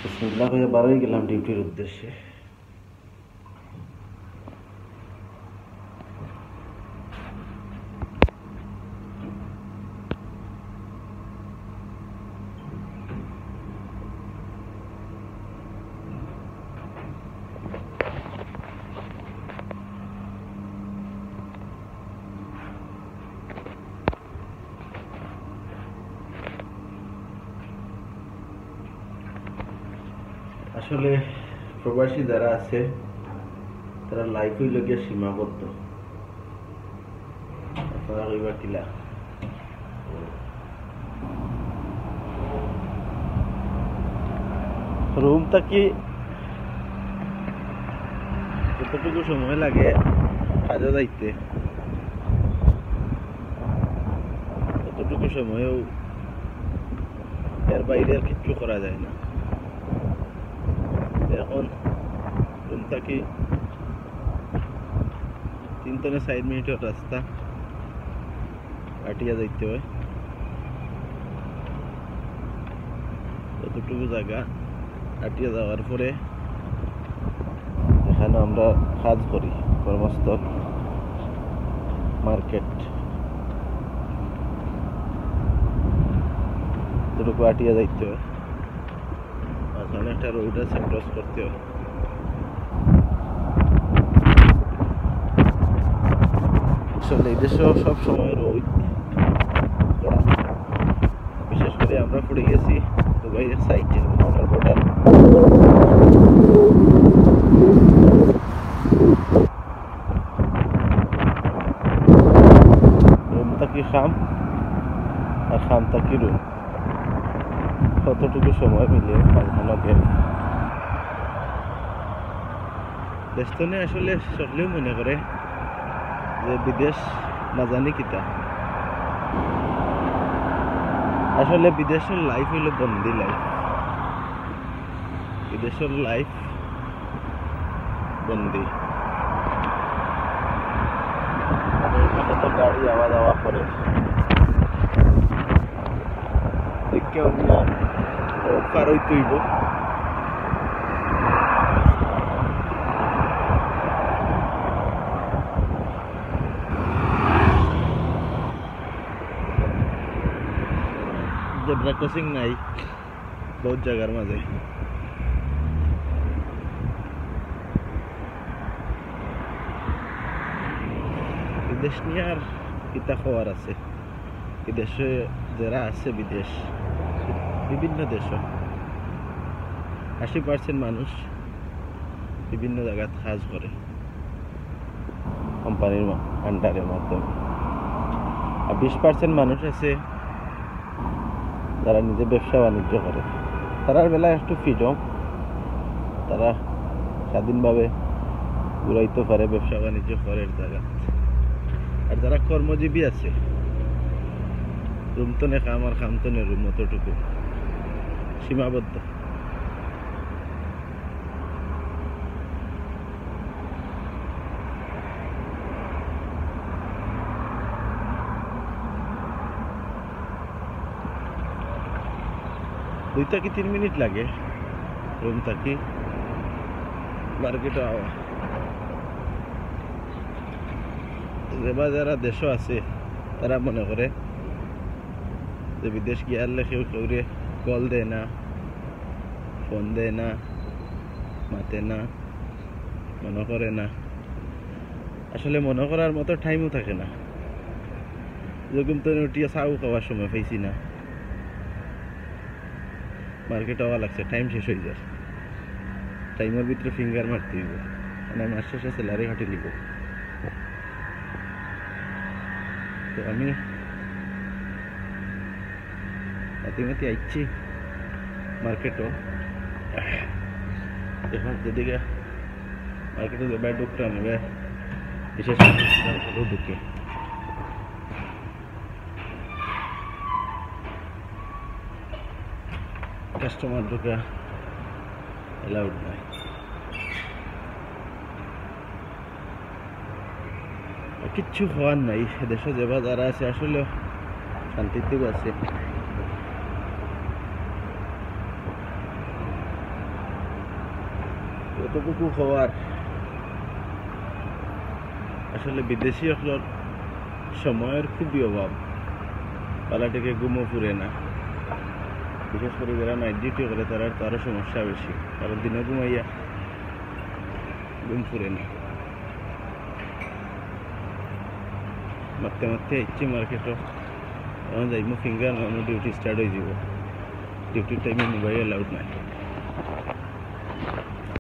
বিসমিল্লাহ হয়ে বারোই গেলাম ডিউটির উদ্দেশ্যে। আসলে প্রবাসী যারা আছে তারা লাইফ হইল গিয়ে সীমাবদ্ধ। আপনারা কইবা কিলা রুম থাকি যতটুকু সময় লাগে কাজে যাইতে ততটুকু সময়েও এর বাইরে আর কিচ্ছু করা যায় না। এখন রুম থাকি 3 থেকে 4 মিনিটের রাস্তা হাঁটিয়া যাইতে হয়। ততটুকু জায়গা হাঁটিয়া যাওয়ার পরে এখানে আমরা কাজ করি, কর্মস্থল মার্কেট, ততটুকু হাঁটিয়া যাইতে হয়। মাঝখানে একটা রোড আছে, ক্রস করতে হয়। আসলে এই দেশে সব সময় রোদ, বিশেষ করে আমরা পড়ে গেছি দুবাইয়ের সাইডে বর্ডার। রুম থাকি খাম আর খাম থাকি রুম, কতটুকু সময় মিলে মাঝখানে গেল। দেশতনে আসলে সকলেও মনে করে যে বিদেশ না জানি কিতা। আসলে বিদেশের লাইফ হইল বন্দি লাইফ। বিদেশের লাইফ বন্দি। তো গাড়ি আওয়া যাওয়া করে কেউ পার হইতে হইব। জেব্রা ক্রসিং নাই বহুত জায়গার মাঝে। বিদেশ নিয়ে আর কিতা খবর আছে। বিদেশে যারা আছে, বিদেশ বিভিন্ন দেশ 80% মানুষ বিভিন্ন জায়গায় কাজ করে কোম্পানির আন্ডারের মাধ্যমে। আর 20% মানুষ আছে যারা নিজে ব্যবসা বাণিজ্য করে। তারার বেলায় একটু ফ্রিডম, তারা স্বাধীনভাবে ঘুরাইতে পারে, ব্যবসা বাণিজ্য করে জায়গা। আর যারা কর্মজীবী আছে, রুম তো নে খাম আর খাম তো নে রুম, অতটুকু সীমাবদ্ধ। দুই থেকে 3 মিনিট লাগে রুম থাকি মার্কেটে আওয়া। যারা দেশও আছে তারা মনে করে যে বিদেশ গিয়ালে কেউ কেউরে কল দেয় না, ফোন দেয় না, মাতে না, মনে করে না। আসলে মনে করার মতো টাইমও থাকে না। যেরকম তো উঠিয়া চাও খাওয়ার সময় পাইছি না, মার্কেট হওয়া লাগছে, টাইম শেষ হয়ে যায়। টাইমের ভিতরে ফিঙ্গার মারতে হইব, মানে মাস শেষে স্যালারি হাঁটি লিব। তো আমি মাতি আইছি মার্কেটও। এখন যেদিকে মার্কেটে যাবার ঢুকতাম, এবার বিশেষ ঢুকে কাস্টমার ঢুকা অ্যালাউড নাই। কিচ্ছু হওয়ার নাই। দেশে যেবা যারা আছে আসলে শান্তিতেও আছে। কতটুকু হওয়ার আসলে বিদেশি হলোর সময়ের খুবই অভাব পালা থেকে ঘুমও ফুরে না বিশেষ করে যারা নাইট ডিউটি করে তারা তো আরও সমস্যা বেশি কারণ দিনে ঘুমাইয়া ঘুম ফুরে না মারতে মারতে ইচ্ছে মার্কেটও এখন যাইমো ফিঙ্গার ডিউটি স্টার্ট হয়ে যাব ডিউটির টাইমে মোবাইল অ্যালাউড নাই